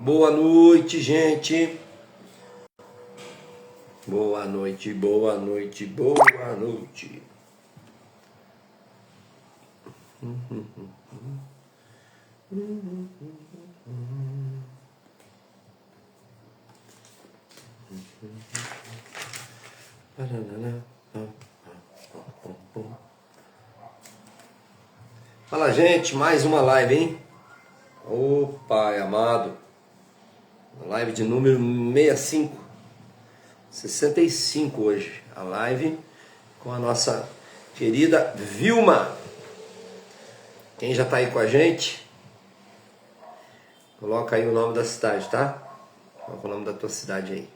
Boa noite, gente. Boa noite, boa noite, boa noite. Fala, gente, mais uma live, hein? Ô Pai amado. Live de número 65 hoje. A live com a nossa querida Vilma. Quem já tá aí com a gente, coloca aí o nome da cidade, tá? Coloca o nome da tua cidade aí.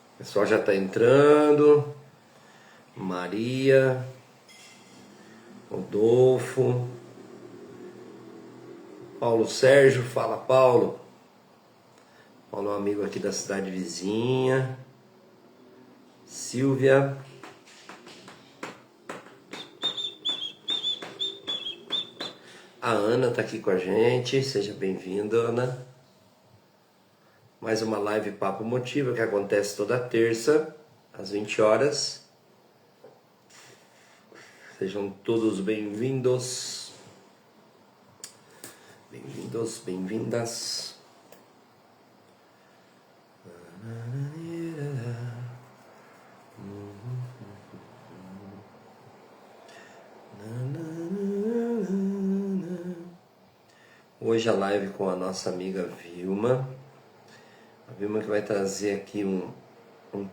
O pessoal já tá entrando. Maria, Rodolfo, Paulo Sérgio, fala Paulo. Paulo é um amigo aqui da cidade vizinha. Silvia. A Ana tá aqui com a gente, seja bem-vinda, Ana. Mais uma live Papo Motiva que acontece toda terça, às 20 horas. Sejam todos bem-vindos. Bem-vindos, bem-vindas. Hoje a live com a nossa amiga Vilma. A Vilma que vai trazer aqui um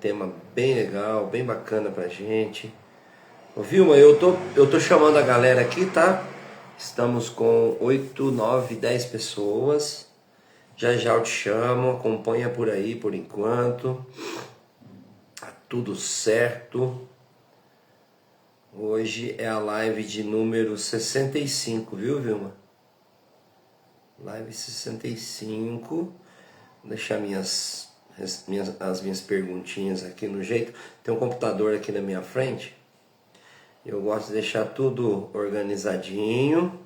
tema bem legal, bem bacana pra gente. Ô Vilma, eu tô chamando a galera aqui, tá? Estamos com 8, 9, 10 pessoas. Já já eu te chamo, acompanha por aí por enquanto. Tá tudo certo. Hoje é a live de número 65, viu, Vilma? Live 65. Vou deixar as minhas perguntinhas aqui no jeito. Tem um computador aqui na minha frente. Eu gosto de deixar tudo organizadinho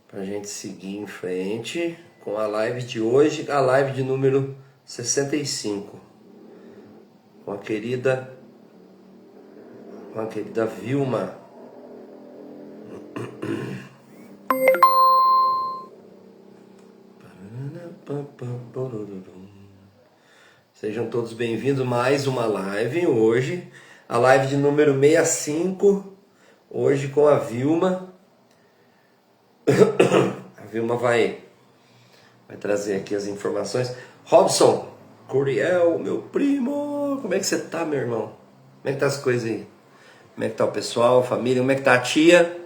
pra gente seguir em frente com a live de hoje, a live de número 65. Com a querida Vilma. Sejam todos bem-vindos a mais uma live hoje. A live de número 65, hoje com a Vilma. A Vilma vai trazer aqui as informações. Robson, Curiel, meu primo, como é que você tá, meu irmão? Como é que tá as coisas aí? Como é que tá o pessoal, a família? Como é que tá a tia?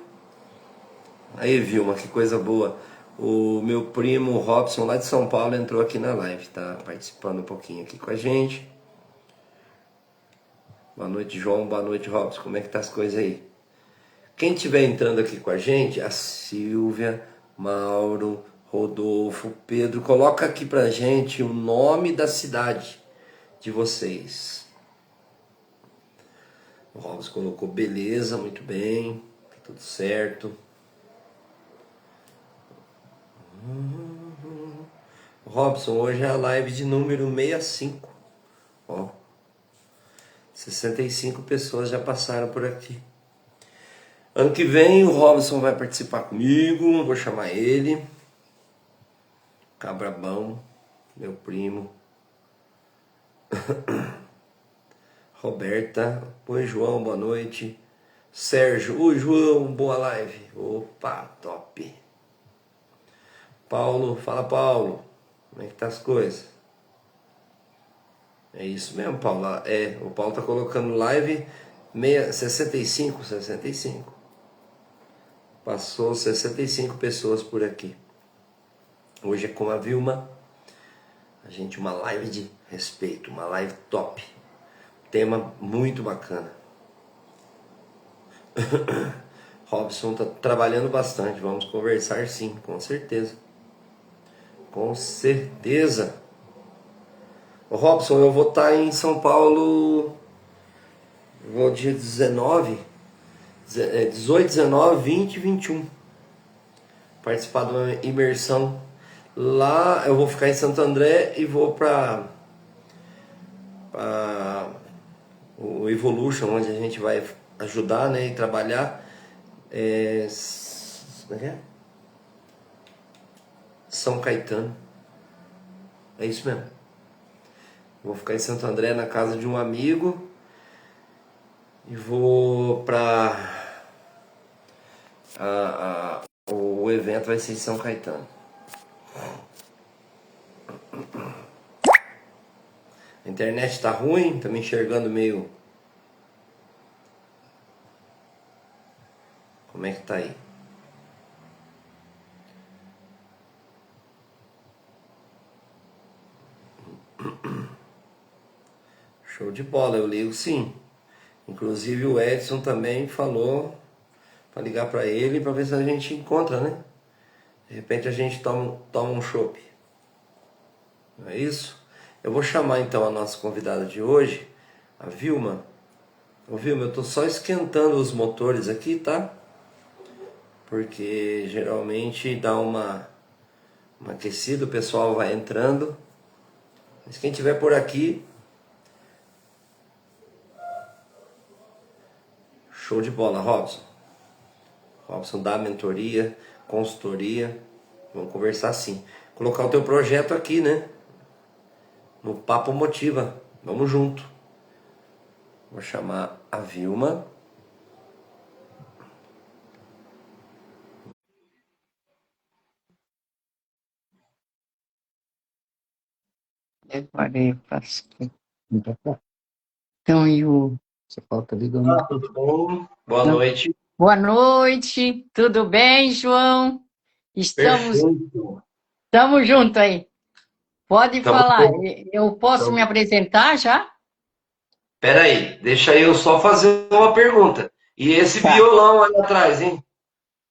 Aí, Vilma, que coisa boa. O meu primo Robson, lá de São Paulo, entrou aqui na live, tá participando um pouquinho aqui com a gente. Boa noite, João. Boa noite, Robson. Como é que tá as coisas aí? Quem estiver entrando aqui com a gente, a Silvia, Mauro, Rodolfo, Pedro, coloca aqui pra gente o nome da cidade de vocês. O Robson colocou beleza, muito bem, tá tudo certo. Robson, hoje é a live de número 65. Ó, 65 pessoas já passaram por aqui. Ano que vem o Robson vai participar comigo, vou chamar ele. Cabrabão, meu primo. Roberta, oi João, boa noite. Sérgio, oi João, boa live. Opa, top. Paulo, fala Paulo, como é que tá as coisas? É isso mesmo, Paulo. O Paulo tá colocando live 65. Passou 65 pessoas por aqui. Hoje é com a Vilma. A gente, uma live de respeito, uma live top. Tema muito bacana. Robson tá trabalhando bastante, vamos conversar sim, com certeza. Com certeza. Ô Robson, eu vou estar em São Paulo, vou dia 19, 18, 19, 20 e 21. Participar de uma imersão. Lá eu vou ficar em Santo André e vou para o Evolution, onde a gente vai ajudar, né, e trabalhar. Como é que é? São Caetano. É isso mesmo. Vou ficar em Santo André na casa de um amigo e vou para o evento vai ser em São Caetano. A internet tá ruim, tá me enxergando meio. Como é que tá aí? Show de bola, eu ligo sim. Inclusive o Edson também falou para ligar para ele para ver se a gente encontra, né? De repente a gente toma um chopp. Não é isso? Eu vou chamar então a nossa convidada de hoje, a Vilma. Ô Vilma, eu tô só esquentando os motores aqui, tá? Porque geralmente dá uma aquecida, o pessoal vai entrando. Mas quem tiver por aqui, show de bola, Robson. Robson dá mentoria, consultoria. Vamos conversar sim. Colocar o teu projeto aqui, né? No Papo Motiva. Vamos junto. Vou chamar a Vilma. Agora eu faço. Então, eu. Você falta ligando. Olá, tudo bom? Boa noite. Boa noite, tudo bem, João? Estamos, Perfeito. estamos juntos aí. Pode Então, falar. Eu posso me apresentar já? peraí, deixa eu só fazer uma pergunta. E esse Tá. violão aí atrás, hein?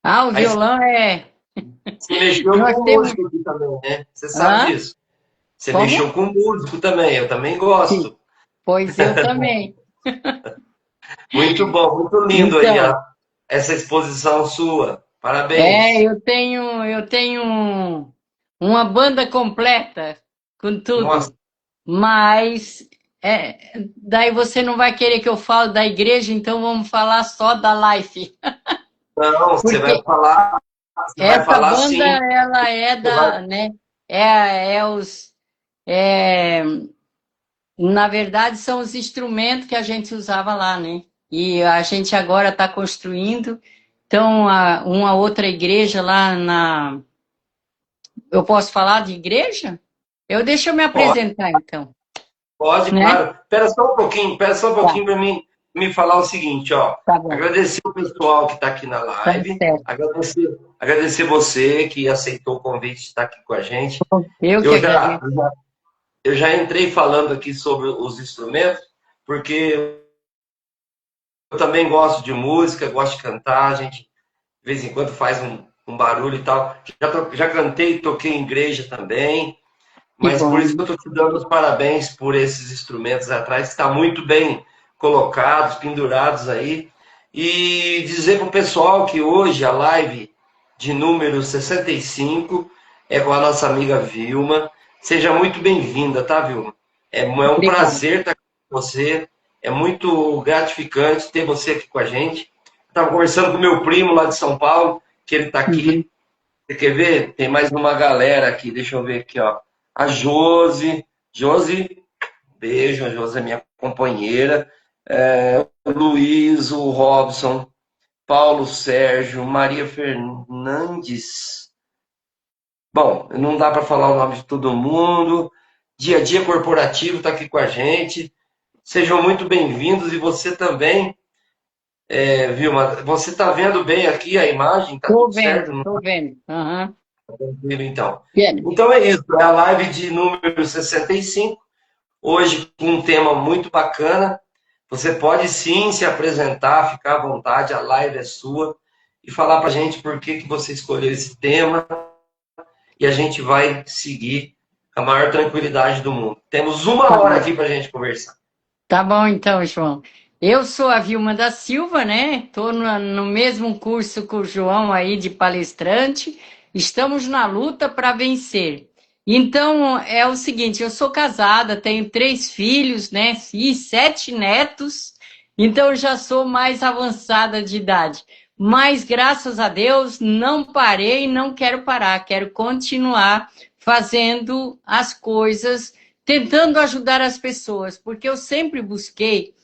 Ah, o Aí violão é. você mexeu Nós com temos. músico aqui também, né? Você sabe Hã? disso. Você Como? mexeu com músico também, eu também Sim. gosto. Pois eu também. Muito bom, muito lindo aí Então, essa exposição sua. Parabéns. eu tenho uma banda completa com Nossa, tudo. Mas daí você não vai querer que eu fale da igreja, então vamos falar só da Life. não, Porque você vai essa falar banda, sim. ela é Você vai, da, né? É os, é, na verdade, são os instrumentos que a gente usava lá, né? E a gente agora está construindo. Então, uma outra igreja lá na. Eu posso falar de igreja? Deixa eu me pode, apresentar, então, pode, né? claro. Espera só um Tá, pouquinho para mim me falar o seguinte, ó. tá bom, Agradecer o pessoal que está aqui na tá live, certo. agradecer você que aceitou o convite de estar aqui com a gente. Eu que Eu já, agradeço. eu já entrei falando aqui sobre os instrumentos, porque eu também gosto de música, gosto de cantar, a gente de vez em quando faz um barulho e tal. Já cantei, toquei em igreja também, Que mas por isso que bom. eu estou te dando os parabéns por esses instrumentos atrás, que está muito bem colocados, pendurados aí. E dizer para o pessoal que hoje a live de número 65 é com a nossa amiga Vilma. Seja muito bem-vinda, tá, Vilma? É um Obrigada. prazer estar com você, é muito gratificante ter você aqui com a gente. Estava conversando com meu primo lá de São Paulo, que ele está Uhum. aqui. Você quer ver? Tem mais uma galera aqui, deixa eu ver aqui, ó. A Josi. Josi, beijo, a Josi é minha companheira. O Luiz, o Robson, Paulo Sérgio, Maria Fernandes. Bom, não dá para falar o nome de todo mundo. Dia a Dia Corporativo está aqui com a gente. Sejam muito bem-vindos e você também, Vilma. Você está vendo bem aqui a imagem? Tá Tô tudo vendo, certo? Não tô vendo. Aham. tá tranquilo, então. Pena. Então é isso, é a live de número 65. Hoje com um tema muito bacana. Você pode sim se apresentar, ficar à vontade, a live é sua, e falar para a gente por que você escolheu esse tema e a gente vai seguir a maior tranquilidade do mundo. Temos uma Tá hora bom. aqui para a gente conversar. Tá bom, então, João. Eu sou a Vilma da Silva, né? Estou no mesmo curso com o João aí de palestrante. Estamos na luta para vencer. Então, é o seguinte, eu sou casada, tenho 3 filhos, né? E 7 netos, então já sou mais avançada de idade. Mas, graças a Deus, não parei e não quero parar. Quero continuar fazendo as coisas tentando ajudar as pessoas, porque eu sempre busquei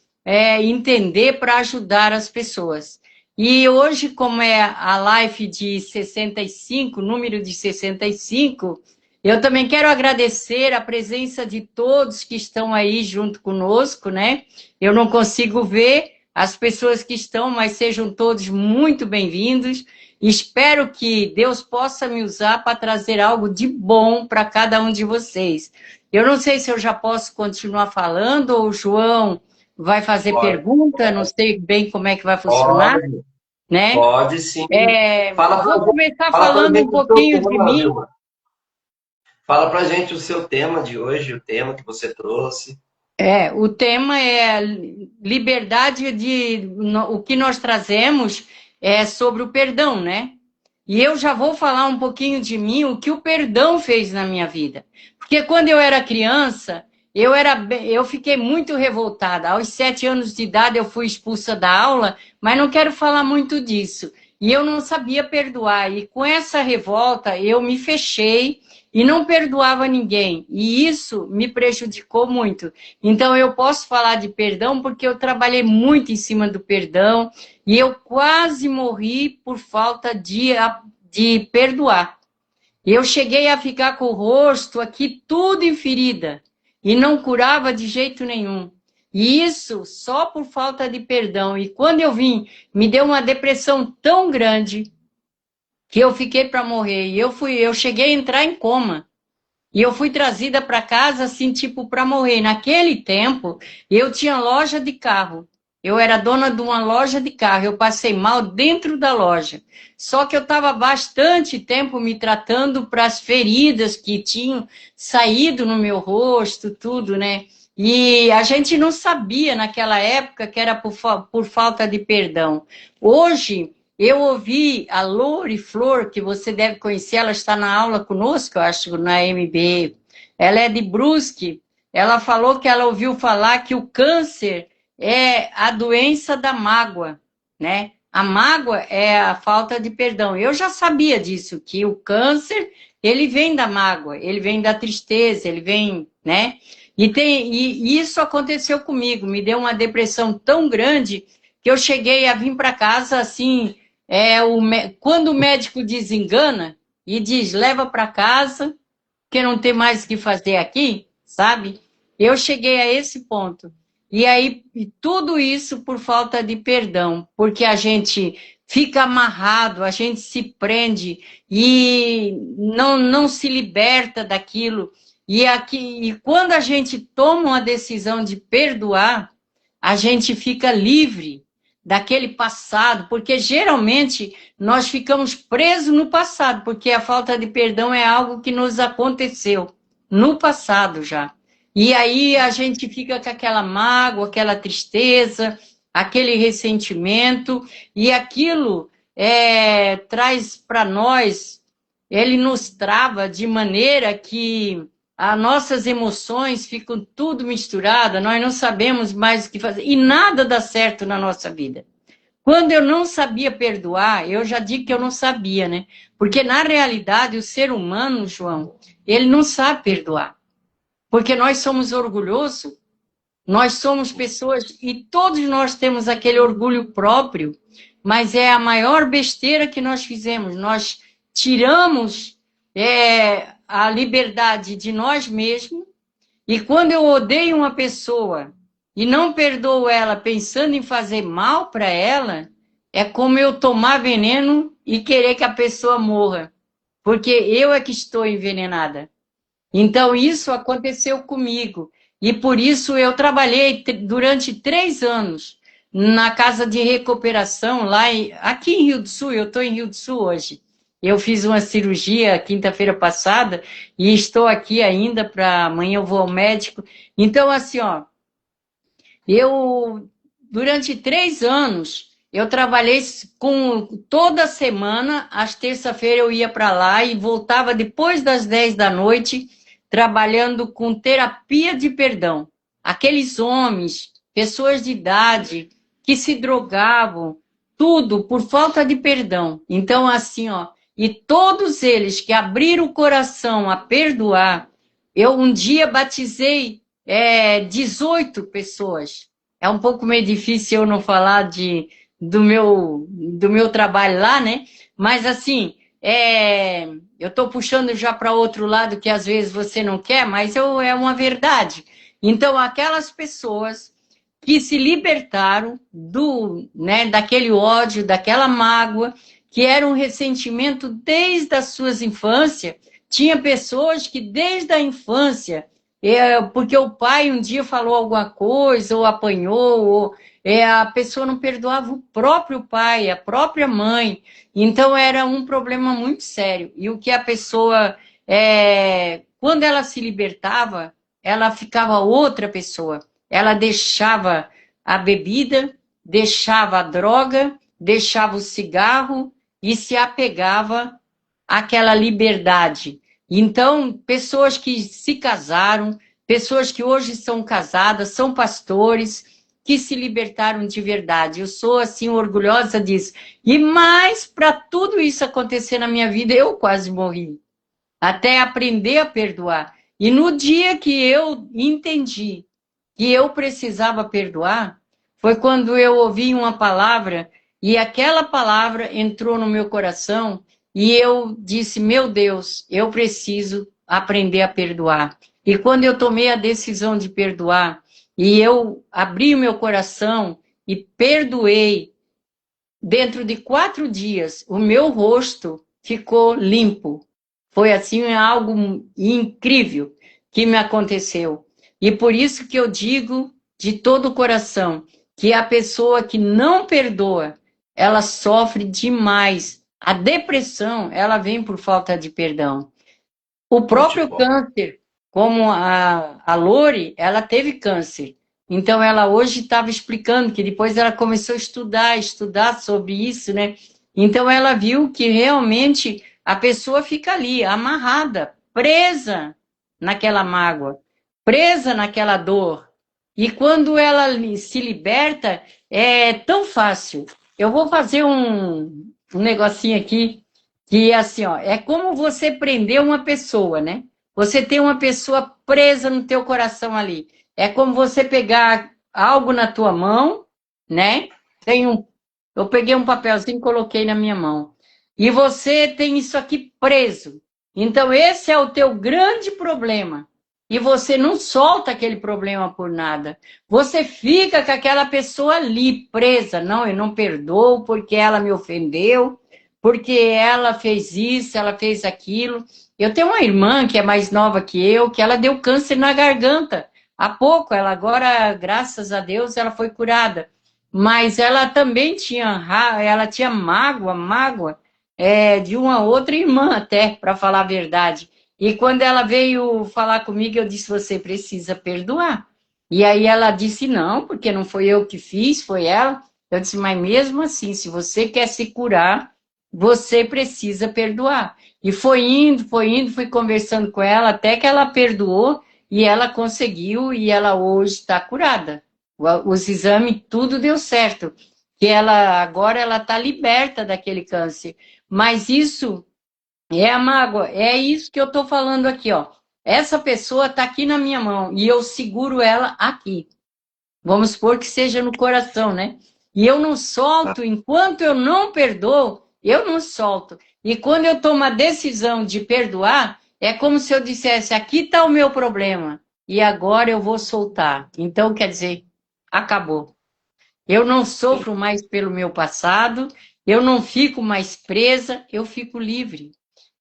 entender para ajudar as pessoas. E hoje, como é a live de 65, número de 65, eu também quero agradecer a presença de todos que estão aí junto conosco, né? Eu não consigo ver as pessoas que estão, mas sejam todos muito bem-vindos. Espero que Deus possa me usar para trazer algo de bom para cada um de vocês. Eu não sei se eu já posso continuar falando ou o João vai fazer Pode, pergunta, não sei bem como é que vai funcionar, pode, né? pode sim. Vou começar Fala pra falando um gente o seu pouquinho de tema, mim. Vilma. Fala pra gente o seu tema de hoje, o tema que você trouxe. O tema é liberdade o que nós trazemos é sobre o perdão, né? E eu já vou falar um pouquinho de mim, o que o perdão fez na minha vida. Porque quando eu era criança, eu fiquei muito revoltada. Aos 7 anos de idade eu fui expulsa da aula, mas não quero falar muito disso. E eu não sabia perdoar. E com essa revolta eu me fechei e não perdoava ninguém. E isso me prejudicou muito. Então eu posso falar de perdão porque eu trabalhei muito em cima do perdão e eu quase morri por falta de perdoar. Eu cheguei a ficar com o rosto aqui tudo em ferida e não curava de jeito nenhum. E isso só por falta de perdão. E quando eu vim, me deu uma depressão tão grande que eu fiquei para morrer. E eu cheguei a entrar em coma. E eu fui trazida para casa, assim, tipo, para morrer. Naquele tempo, eu tinha loja de carro. Eu era dona de uma loja de carro. Eu passei mal dentro da loja. Só que eu estava bastante tempo me tratando para as feridas que tinham saído no meu rosto, tudo, né? E a gente não sabia naquela época que era por falta de perdão. Hoje, eu ouvi a Lori Flor, que você deve conhecer, ela está na aula conosco, eu acho, na MB. Ela é de Brusque. Ela falou que ela ouviu falar que o câncer é a doença da mágoa, né? A mágoa é a falta de perdão. Eu já sabia disso, que o câncer, ele vem da mágoa, ele vem da tristeza, ele vem, né? E isso aconteceu comigo, me deu uma depressão tão grande que eu cheguei a vir para casa assim, quando o médico desengana e diz, leva para casa, que não tem mais o que fazer aqui, sabe? Eu cheguei a esse ponto. E aí, tudo isso por falta de perdão, porque a gente fica amarrado, a gente se prende e não se liberta daquilo. E quando a gente toma uma decisão de perdoar, a gente fica livre daquele passado, porque geralmente nós ficamos presos no passado, porque a falta de perdão é algo que nos aconteceu no passado já. E aí a gente fica com aquela mágoa, aquela tristeza, aquele ressentimento, e aquilo traz para nós, ele nos trava de maneira que as nossas emoções ficam tudo misturadas, nós não sabemos mais o que fazer, e nada dá certo na nossa vida. Quando eu não sabia perdoar, eu já digo que eu não sabia, né? Porque, na realidade, o ser humano, João, ele não sabe perdoar. Porque nós somos orgulhosos, nós somos pessoas, e todos nós temos aquele orgulho próprio, mas é a maior besteira que nós fizemos. Nós tiramos a liberdade de nós mesmos, e quando eu odeio uma pessoa e não perdoo ela pensando em fazer mal para ela, é como eu tomar veneno e querer que a pessoa morra, porque eu é que estou envenenada. Então, isso aconteceu comigo. E por isso eu trabalhei durante 3 anos na casa de recuperação, aqui em Rio do Sul, eu estou em Rio do Sul hoje. Eu fiz uma cirurgia quinta-feira passada e estou aqui ainda para amanhã eu vou ao médico. Então, assim, ó, eu, durante 3 anos, eu trabalhei com toda semana, às terça-feira eu ia para lá e voltava depois das 10 da noite, trabalhando com terapia de perdão. Aqueles homens, pessoas de idade, que se drogavam, tudo por falta de perdão. Então, assim, ó, e todos eles que abriram o coração a perdoar, eu um dia batizei 18 pessoas. É um pouco meio difícil eu não falar do meu trabalho lá, né? Mas, assim, eu estou puxando já para outro lado que às vezes você não quer, mas é uma verdade. Então, aquelas pessoas que se libertaram né, daquele ódio, daquela mágoa, que era um ressentimento desde as suas infâncias. Tinha pessoas que desde a infância porque o pai um dia falou alguma coisa, ou apanhou, ou a pessoa não perdoava o próprio pai, a própria mãe. Então era um problema muito sério. E o que a pessoa, quando ela se libertava, ela ficava outra pessoa. Ela deixava a bebida, deixava a droga, deixava o cigarro e se apegava àquela liberdade. Então, pessoas que se casaram, pessoas que hoje são casadas, são pastores, que se libertaram de verdade. Eu sou, assim, orgulhosa disso. E mais, para tudo isso acontecer na minha vida, eu quase morri. Até aprender a perdoar. E no dia que eu entendi que eu precisava perdoar, foi quando eu ouvi uma palavra, e aquela palavra entrou no meu coração, e eu disse, meu Deus, eu preciso aprender a perdoar. E quando eu tomei a decisão de perdoar, e eu abri o meu coração e perdoei, dentro de 4 dias, o meu rosto ficou limpo. Foi assim algo incrível que me aconteceu. E por isso que eu digo de todo o coração que a pessoa que não perdoa, ela sofre demais. A depressão, ela vem por falta de perdão. O Muito próprio bom. câncer, como a Lori, ela teve câncer. Então, ela hoje estava explicando que depois ela começou a estudar sobre isso, né? Então, ela viu que realmente a pessoa fica ali, amarrada, presa naquela mágoa, presa naquela dor. E quando ela se liberta, é tão fácil. Eu vou fazer um negocinho aqui que assim, ó, é como você prender uma pessoa, né? Você tem uma pessoa presa no teu coração ali. É como você pegar algo na tua mão, né? Eu peguei um papelzinho e coloquei na minha mão. E você tem isso aqui preso. Então esse é o teu grande problema. E você não solta aquele problema por nada. Você fica com aquela pessoa ali presa. Não, eu não perdoo porque ela me ofendeu, porque ela fez isso, ela fez aquilo. Eu tenho uma irmã que é mais nova que eu, que ela deu câncer na garganta. Há pouco, ela agora, graças a Deus, ela foi curada. Mas ela também tinha mágoa, de uma outra irmã até, para falar a verdade. E quando ela veio falar comigo, eu disse, você precisa perdoar. E aí ela disse, não, porque não foi eu que fiz, foi ela. Eu disse, mas mesmo assim, se você quer se curar, você precisa perdoar. E fui conversando com ela, até que ela perdoou, e ela conseguiu, e ela hoje está curada. Os exames, tudo deu certo. Que agora ela está liberta daquele câncer. Mas isso é a mágoa, é isso que eu estou falando aqui, ó. Essa pessoa está aqui na minha mão e eu seguro ela aqui. Vamos supor que seja no coração, né? E eu não solto, enquanto eu não perdoo, eu não solto. E quando eu tomo a decisão de perdoar, é como se eu dissesse, aqui está o meu problema, e agora eu vou soltar. Então, quer dizer, acabou. Eu não sofro mais pelo meu passado, eu não fico mais presa, eu fico livre.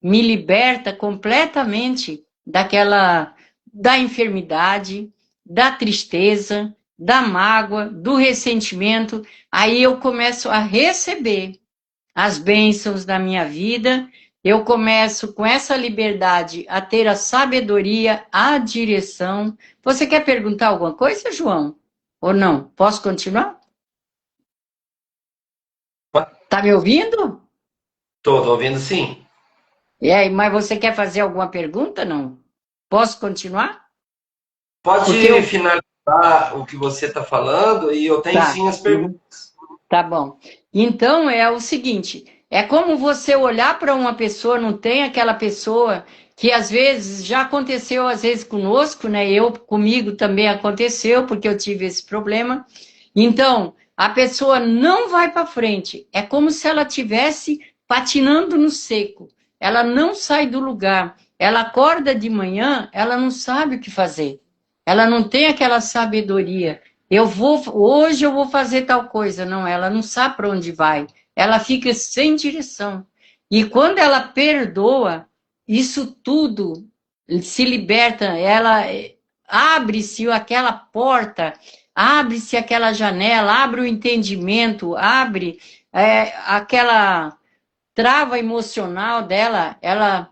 Me liberta completamente da enfermidade, da tristeza, da mágoa, do ressentimento. Aí eu começo a receber as bênçãos da minha vida eu começo com essa liberdade a ter a sabedoria, a direção. Você quer perguntar alguma coisa, João? Ou não? Posso continuar? Tá me ouvindo? Tô ouvindo sim. Mas você quer fazer alguma pergunta, não? Posso continuar? Porque Pode eu... finalizar o que você está falando e eu tenho Tá. sim as Uhum. perguntas. Tá bom. Então é o seguinte, é como você olhar para uma pessoa, não tem aquela pessoa que às vezes já aconteceu às vezes conosco, né? Eu comigo também aconteceu porque eu tive esse problema. Então, a pessoa não vai para frente. É como se ela tivesse patinando no seco. Ela não sai do lugar. Ela acorda de manhã, ela não sabe o que fazer. Ela não tem aquela sabedoria. Hoje eu vou fazer tal coisa. Não, ela não sabe para onde vai. Ela fica sem direção. E quando ela perdoa, isso tudo se liberta. Ela abre-se aquela porta, abre-se aquela janela, abre o entendimento, abre aquela trava emocional dela. Ela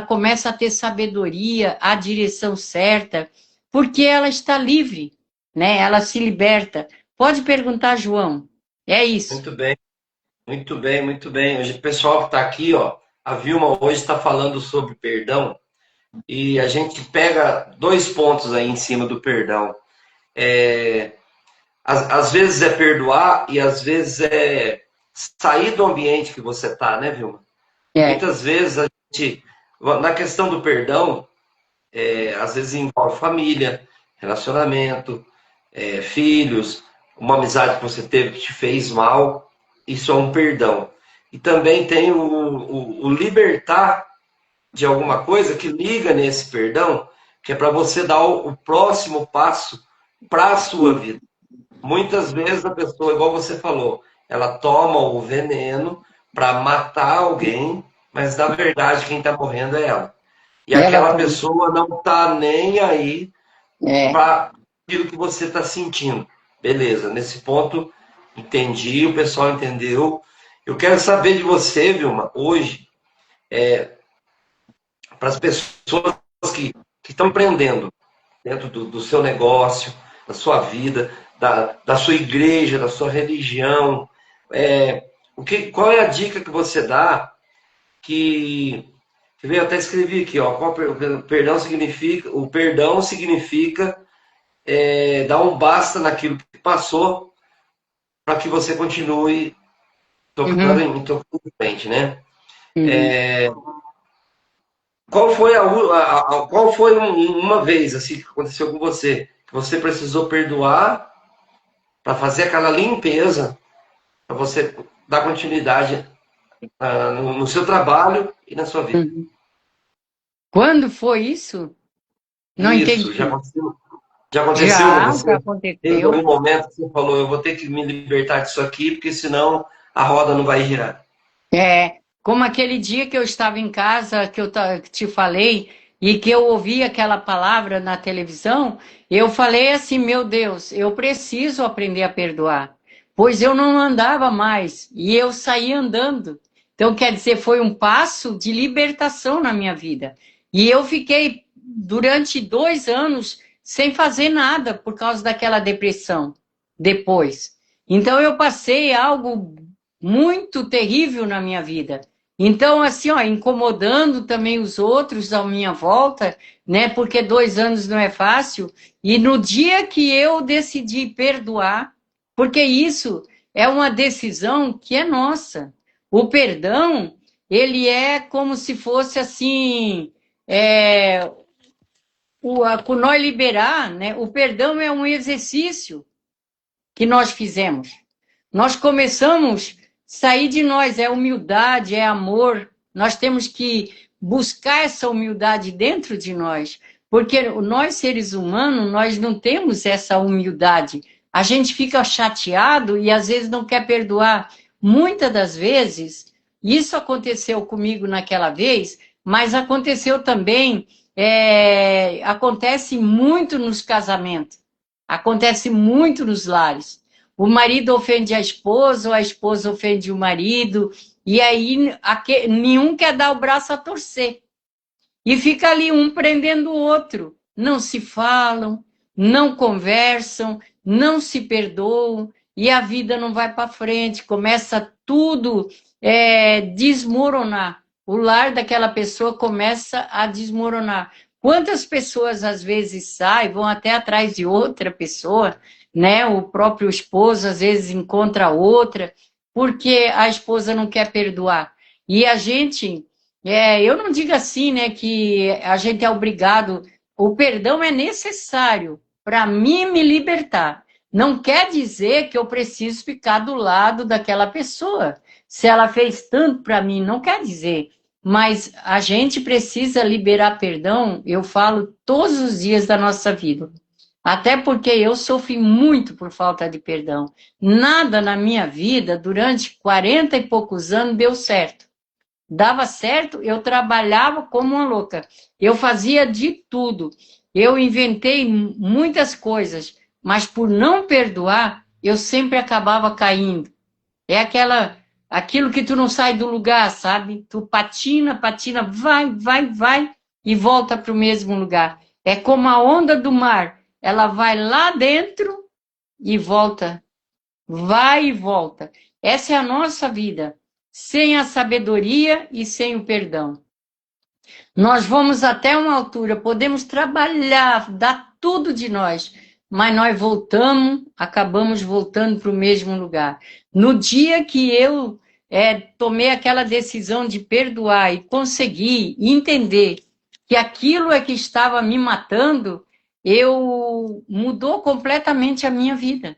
começa a ter sabedoria, a direção certa, porque ela está livre, né? Ela se liberta. Pode perguntar, João. É isso. Muito bem, muito bem, muito bem. Hoje, o pessoal que está aqui, ó, a Vilma hoje está falando sobre perdão e a gente pega dois pontos aí em cima do perdão. É, às vezes é perdoar e às vezes é sair do ambiente que você está, né, Vilma? É. Muitas vezes a gente, na questão do perdão, às vezes envolve família, relacionamento, filhos, uma amizade que você teve que te fez mal, isso é um perdão. E também tem o libertar de alguma coisa que liga nesse perdão, que é para você dar o próximo passo para a sua vida. Muitas vezes a pessoa, igual você falou, ela toma o veneno para matar alguém, mas na verdade quem está morrendo é ela. E Ela aquela também. pessoa não está nem aí É. para aquilo que você está sentindo. Beleza, nesse ponto entendi, o pessoal entendeu. Eu quero saber de você, Vilma, hoje, para as pessoas que estão empreendendo dentro do seu negócio, da sua vida, da sua igreja, da sua religião. Qual é a dica que você dá que eu até escrevi aqui, ó, o perdão significa dar um basta naquilo que passou para que você continue Uhum, tocando em frente, né? uhum. Qual foi uma vez assim que aconteceu com você que você precisou perdoar para fazer aquela limpeza, para você dar continuidade no seu trabalho e na sua vida? Uhum. Quando foi isso? Não Isso, entendi. já aconteceu com Já você? Teve algum aconteceu. momento que você falou, eu vou ter que me libertar disso aqui, porque senão a roda não vai girar. Como aquele dia que eu estava em casa, que te falei, e que eu ouvi aquela palavra na televisão, eu falei assim, meu Deus, eu preciso aprender a perdoar, pois eu não andava mais, e eu saí andando. Então, quer dizer, foi um passo de libertação na minha vida. E eu fiquei durante 2 anos sem fazer nada por causa daquela depressão, depois. Então, eu passei algo muito terrível na minha vida. Então, assim, ó, incomodando também os outros à minha volta, né? Porque 2 anos não é fácil. E no dia que eu decidi perdoar, porque isso é uma decisão que é nossa. O perdão, ele é como se fosse assim, com nós liberar, né? O perdão é um exercício que nós fizemos. Nós começamos a sair de nós, é humildade, é amor. Nós temos que buscar essa humildade dentro de nós, porque nós, seres humanos, nós não temos essa humildade. A gente fica chateado e às vezes não quer perdoar. Muitas das vezes, isso aconteceu comigo naquela vez, mas aconteceu também, acontece muito nos casamentos, acontece muito nos lares. O marido ofende a esposa, ou a esposa ofende o marido, e aí nenhum quer dar o braço a torcer. E fica ali um prendendo o outro. Não se falam, não conversam, não se perdoam, e a vida não vai para frente. Começa tudo desmoronar. O lar daquela pessoa começa a desmoronar. Quantas pessoas às vezes saem, vão até atrás de outra pessoa, né? O próprio esposo às vezes encontra outra, porque a esposa não quer perdoar. E a gente eu não digo assim, né, que a gente é obrigado. O perdão é necessário para mim me libertar. Não quer dizer que eu preciso ficar do lado daquela pessoa. Se ela fez tanto para mim, não quer dizer. Mas a gente precisa liberar perdão, eu falo todos os dias da nossa vida. Até porque eu sofri muito por falta de perdão. Nada na minha vida, durante 40 e poucos anos, deu certo. Dava certo, eu trabalhava como uma louca. Eu fazia de tudo. Eu inventei muitas coisas, mas por não perdoar, eu sempre acabava caindo. É aquilo que tu não sai do lugar, sabe? Tu patina, patina, vai, vai, vai e volta para o mesmo lugar. É como a onda do mar. Ela vai lá dentro e volta, vai e volta. Essa é a nossa vida, sem a sabedoria e sem o perdão. Nós vamos até uma altura, podemos trabalhar, dar tudo de nós, mas nós voltamos, acabamos voltando para o mesmo lugar. No dia que eu tomei aquela decisão de perdoar e consegui entender que aquilo é que estava me matando, mudou completamente a minha vida.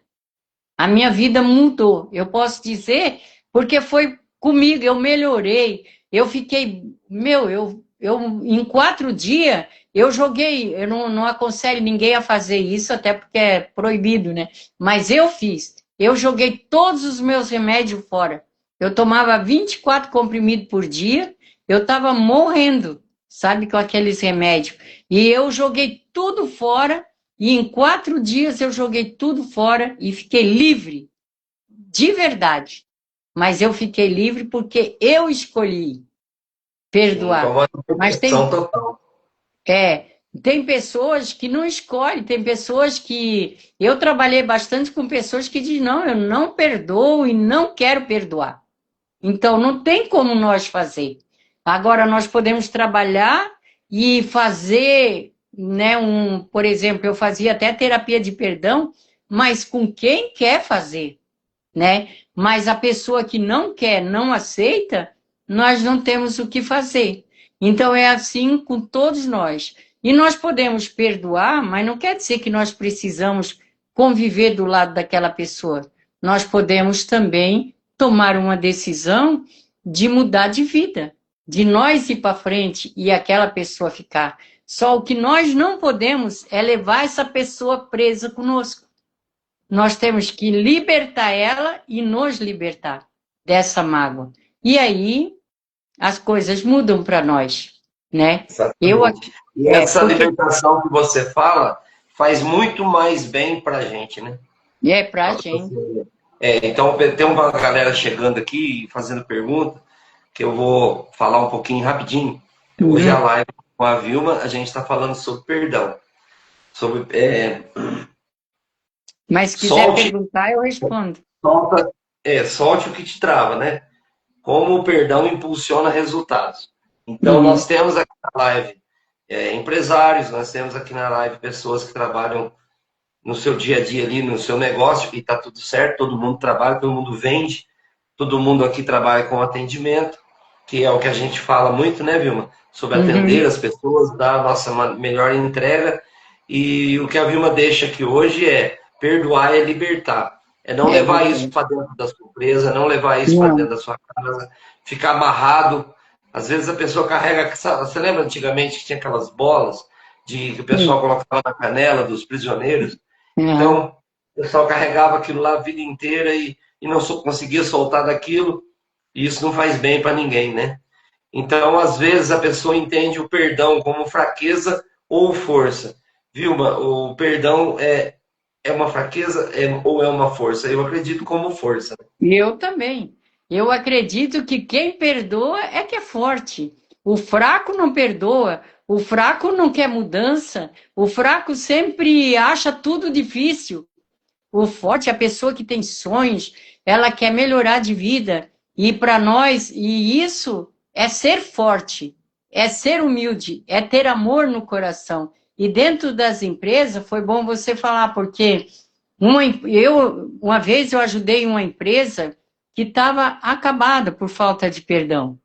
A minha vida mudou. Eu posso dizer, porque foi comigo, eu melhorei. Eu fiquei, em 4 dias, eu joguei. Eu não aconselho ninguém a fazer isso, até porque é proibido, né? Mas eu fiz. Eu joguei todos os meus remédios fora. Eu tomava 24 comprimidos por dia, eu estava morrendo, sabe, com aqueles remédios. E eu joguei tudo fora. E em 4 dias eu joguei tudo fora e fiquei livre, de verdade. Mas eu fiquei livre porque eu escolhi Sim, foi perdoar. uma Mas libertação total. tem pessoas que não escolhem, tem pessoas que... Eu trabalhei bastante com pessoas que dizem, não, eu não perdoo e não quero perdoar. Então, não tem como nós fazer. Agora, nós podemos trabalhar e fazer, né, por exemplo, eu fazia até terapia de perdão, mas com quem quer fazer, né? Mas a pessoa que não quer, não aceita, nós não temos o que fazer. Então, é assim com todos nós. E nós podemos perdoar, mas não quer dizer que nós precisamos conviver do lado daquela pessoa. Nós podemos também tomar uma decisão de mudar de vida, de nós ir para frente e aquela pessoa ficar. Só o que nós não podemos é levar essa pessoa presa conosco. Nós temos que libertar ela e nos libertar dessa mágoa. E aí as coisas mudam para nós, né? Exatamente. E essa Porque libertação que você fala faz muito mais bem para a gente, né? é para a gente. Então, tem uma galera chegando aqui fazendo pergunta, que eu vou falar um pouquinho rapidinho. Hoje a Uhum. live com a Vilma, a gente está falando sobre perdão. Sobre Mas se quiser solte, perguntar, eu respondo. solte o que te trava, né? Como o perdão impulsiona resultados. Então, Uhum. nós temos aqui na live empresários, nós temos aqui na live pessoas que trabalham no seu dia a dia ali, no seu negócio, e está tudo certo, todo mundo trabalha, todo mundo vende, todo mundo aqui trabalha com atendimento, que é o que a gente fala muito, né, Vilma? Sobre atender Uhum. as pessoas, dar a nossa melhor entrega. E o que a Vilma deixa aqui hoje é perdoar é libertar. É não É levar isso verdade. para dentro da sua empresa, não levar isso para Não. dentro da sua casa, ficar amarrado. Às vezes a pessoa carrega. Você lembra antigamente que tinha aquelas bolas que o pessoal Sim. colocava na canela dos prisioneiros? Uhum. Então, o pessoal carregava aquilo lá a vida inteira e não conseguia soltar daquilo, e isso não faz bem para ninguém, né? Então, às vezes, a pessoa entende o perdão como fraqueza ou força. Vilma, o perdão é uma fraqueza ou é uma força? Eu acredito como força. E eu também. eu acredito que quem perdoa é que é forte. O fraco não perdoa, o fraco não quer mudança, o fraco sempre acha tudo difícil. O forte é a pessoa que tem sonhos, ela quer melhorar de vida. E para nós, e isso é ser forte, é ser humilde, é ter amor no coração. E dentro das empresas, foi bom você falar, porque uma vez eu ajudei uma empresa que estava acabada por falta de perdão.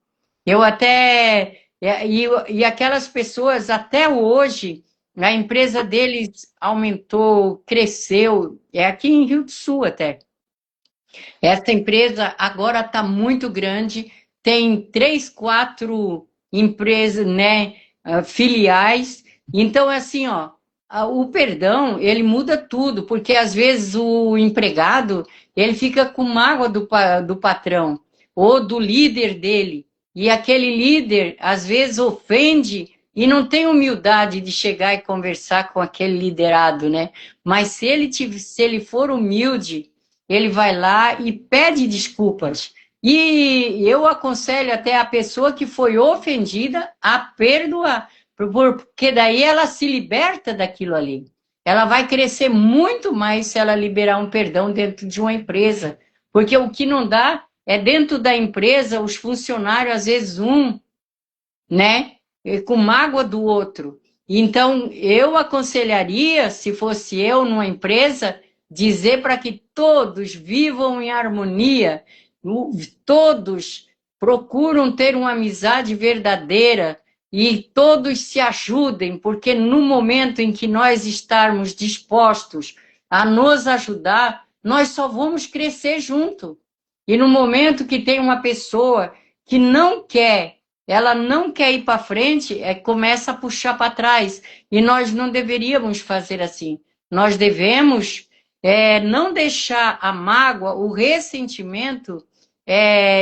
Eu até. E aquelas pessoas, até hoje, a empresa deles aumentou, cresceu, é aqui em Rio do Sul até. Essa empresa agora está muito grande, tem 3, 4 empresas, né, filiais. Então, assim, ó, o perdão, ele muda tudo, porque às vezes o empregado, ele fica com mágoa do patrão ou do líder dele, e aquele líder, às vezes, ofende e não tem humildade de chegar e conversar com aquele liderado, né? Mas se ele for humilde, ele vai lá e pede desculpas. E eu aconselho até a pessoa que foi ofendida a perdoar, porque daí ela se liberta daquilo ali. Ela vai crescer muito mais se ela liberar um perdão dentro de uma empresa. Porque o que não dá é dentro da empresa, os funcionários, às vezes, né, com mágoa do outro. Então, eu aconselharia, se fosse eu numa empresa, dizer para que todos vivam em harmonia, todos procuram ter uma amizade verdadeira e todos se ajudem, porque no momento em que nós estarmos dispostos a nos ajudar, nós só vamos crescer junto. E no momento que tem uma pessoa que ela não quer ir para frente, começa a puxar para trás. E nós não deveríamos fazer assim. Nós devemos não deixar a mágoa, o ressentimento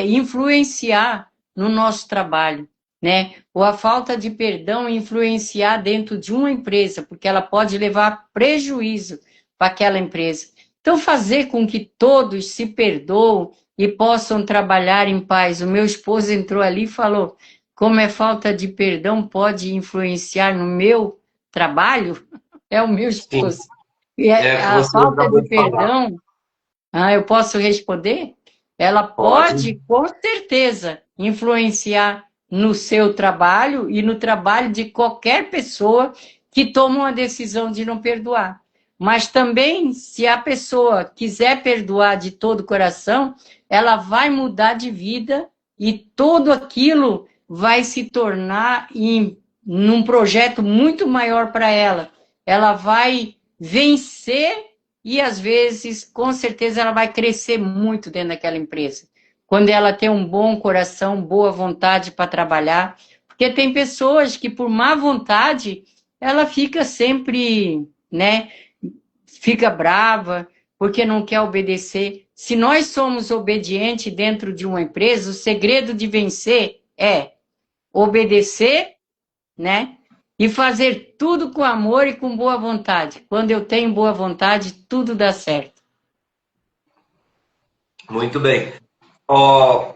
influenciar no nosso trabalho, né? Ou a falta de perdão influenciar dentro de uma empresa, porque ela pode levar prejuízo para aquela empresa. Então, fazer com que todos se perdoem e possam trabalhar em paz. O meu esposo entrou ali e falou: como é falta de perdão pode influenciar no meu trabalho? É o meu Sim, esposo. E é que a você falta acabou de de falar. perdão, eu posso responder? Ela Pode. pode, com certeza, influenciar no seu trabalho e no trabalho de qualquer pessoa que toma uma decisão de não perdoar. Mas também, se a pessoa quiser perdoar de todo o coração, ela vai mudar de vida e tudo aquilo vai se tornar num projeto muito maior para ela. Ela vai vencer e, às vezes, com certeza, ela vai crescer muito dentro daquela empresa. Quando ela tem um bom coração, boa vontade para trabalhar. Porque tem pessoas que, por má vontade, ela fica sempre, né? Fica brava, porque não quer obedecer. Se nós somos obedientes dentro de uma empresa, o segredo de vencer é obedecer, né? E fazer tudo com amor e com boa vontade. Quando eu tenho boa vontade, tudo dá certo. Muito bem. Ó,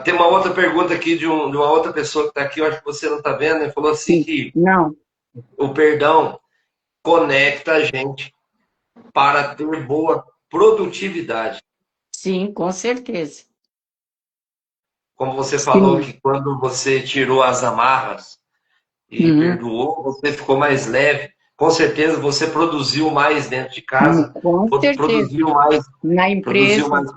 tem uma outra pergunta aqui de uma outra pessoa que está aqui, eu acho que você não está vendo, ele falou assim Sim. que Não, o perdão conecta a gente para ter boa produtividade. sim, com certeza. Como você falou Sim. que quando você tirou as amarras e Uhum. perdoou, você ficou mais leve. Com certeza você produziu mais dentro de casa, Com certeza. Na produziu empresa, mais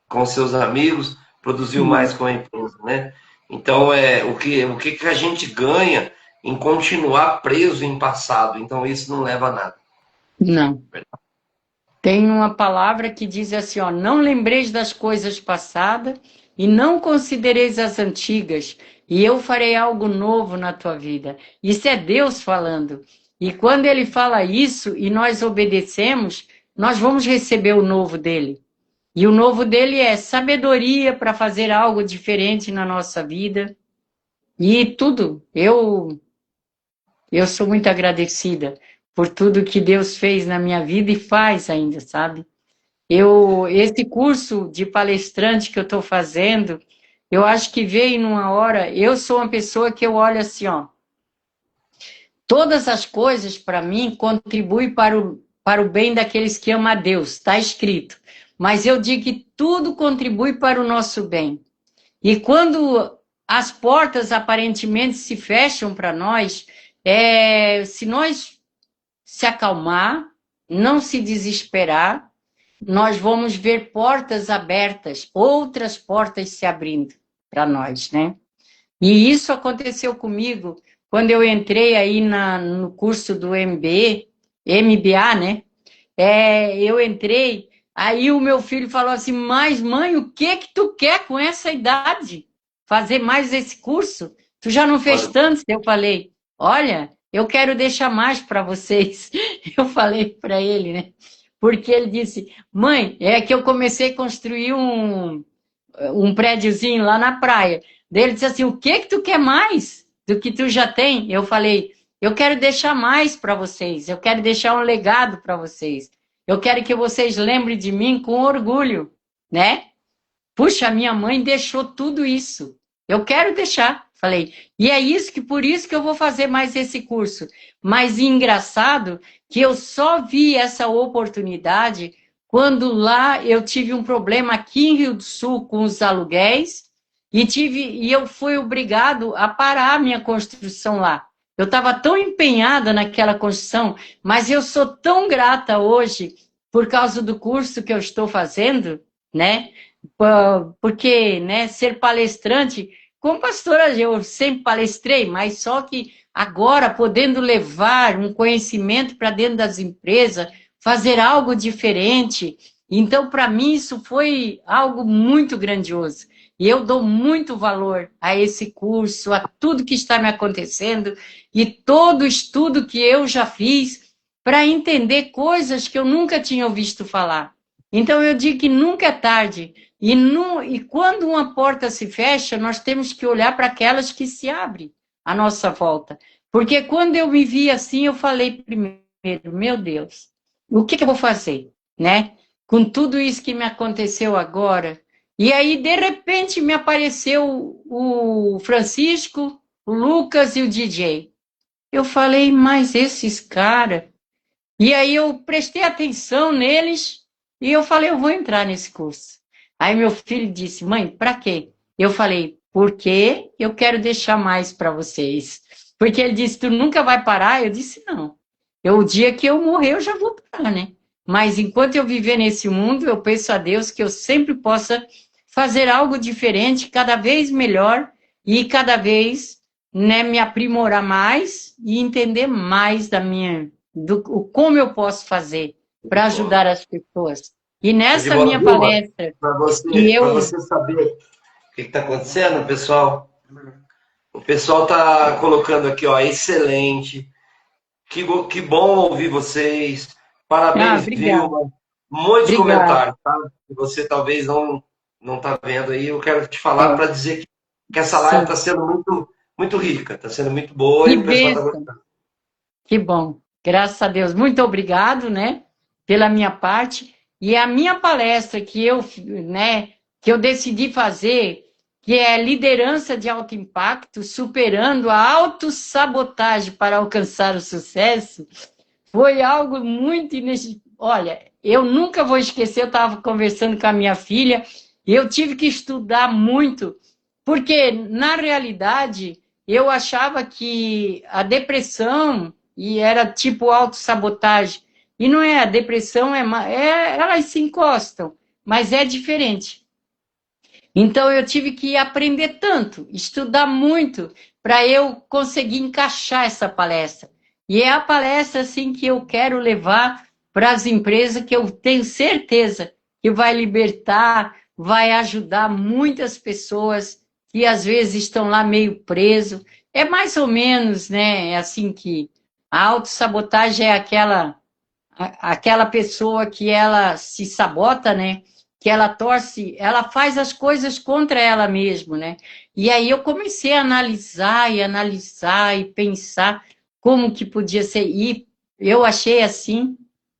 com seus amigos, produziu mais sim. com a empresa, né? Então, o que a gente ganha em continuar preso em passado? Então, isso não leva a nada. Não. Tem uma palavra que diz assim, ó, não lembreis das coisas passadas e não considereis as antigas, e eu farei algo novo na tua vida. Isso é Deus falando. E quando ele fala isso e nós obedecemos, nós vamos receber o novo dele. E o novo dele é sabedoria para fazer algo diferente na nossa vida. E tudo. Eu sou muito agradecida por tudo que Deus fez na minha vida e faz ainda, sabe? Esse curso de palestrante que eu estou fazendo, eu acho que veio numa hora. Eu sou uma pessoa que eu olho assim, ó. Todas as coisas, para mim, contribuem para o bem daqueles que amam a Deus, está escrito. Mas eu digo que tudo contribui para o nosso bem. E quando as portas aparentemente se fecham para nós, se nós se acalmar, não se desesperar, nós vamos ver portas abertas, outras portas se abrindo para nós, né? E isso aconteceu comigo quando eu entrei aí no curso do MBA, né? Eu entrei, aí o meu filho falou assim, mas mãe, o que que tu quer com essa idade? Fazer mais esse curso? Tu já não fez Olha, tanto? Eu falei, olha, eu quero deixar mais para vocês. Eu falei para ele, né? Porque ele disse, mãe, é que eu comecei a construir um prédiozinho lá na praia. Daí ele disse assim, o que que tu quer mais do que tu já tem? Eu falei, eu quero deixar mais para vocês, eu quero deixar um legado para vocês. Eu quero que vocês lembrem de mim com orgulho, né? Puxa, minha mãe deixou tudo isso. Eu quero deixar. Falei, e é isso que por isso que eu vou fazer mais esse curso. Mas engraçado que eu só vi essa oportunidade quando lá eu tive um problema aqui em Rio do Sul com os aluguéis e eu fui obrigado a parar a minha construção lá. Eu estava tão empenhada naquela construção, mas eu sou tão grata hoje por causa do curso que eu estou fazendo, né? Porque, né, ser palestrante, como pastora, eu sempre palestrei, mas só que agora podendo levar um conhecimento para dentro das empresas, fazer algo diferente. Então, para mim, isso foi algo muito grandioso. E eu dou muito valor a esse curso, a tudo que está me acontecendo e todo o estudo que eu já fiz para entender coisas que eu nunca tinha ouvido falar. Então, eu digo que nunca é tarde. E quando uma porta se fecha, nós temos que olhar para aquelas que se abrem à nossa volta. Porque quando eu me vi assim, eu falei primeiro, meu Deus, o que eu vou fazer, né? Com tudo isso que me aconteceu agora. E aí, de repente, me apareceu o Francisco, o Lucas e o DJ. Eu falei, mas esses caras. E aí eu prestei atenção neles e eu falei, eu vou entrar nesse curso. Aí meu filho disse, mãe, para quê? Eu falei, porque eu quero deixar mais para vocês. Porque ele disse, tu nunca vai parar? Eu disse, não. O dia que eu morrer, eu já vou parar, né? Mas enquanto eu viver nesse mundo, eu peço a Deus que eu sempre possa fazer algo diferente, cada vez melhor e cada vez, né, me aprimorar mais e entender mais como eu posso fazer para ajudar as pessoas. E de nessa bola, minha Vilma, palestra, que para eu. você saber o que está acontecendo, pessoal. O pessoal está colocando aqui, ó, excelente. Que bom ouvir vocês. Ah, Parabéns, obrigada. Vilma. Muitos Obrigada. comentários, tá? Que você talvez não está vendo aí. Eu quero te falar É, para dizer que essa live sim. está sendo muito rica, está sendo muito boa Que e o pessoal está bênção. gostando. Que bom. Graças a Deus. Muito obrigado, né, pela minha parte. E a minha palestra que eu decidi fazer, que é liderança de alto impacto, superando a autossabotagem para alcançar o sucesso, foi algo muito Olha, eu nunca vou esquecer, eu estava conversando com a minha filha, e eu tive que estudar muito, porque, na realidade, eu achava que a depressão e era tipo autossabotagem. E não é, a depressão elas se encostam, mas é diferente. Então eu tive que aprender tanto, estudar muito, para eu conseguir encaixar essa palestra. E é a palestra assim que eu quero levar para as empresas, que eu tenho certeza que vai libertar, vai ajudar muitas pessoas que às vezes estão lá meio preso. É mais ou menos, né, assim que a autossabotagem é aquela pessoa que ela se sabota, né? Que ela torce, ela faz as coisas contra ela mesma, né? E aí eu comecei a analisar e pensar como que podia ser. E eu achei assim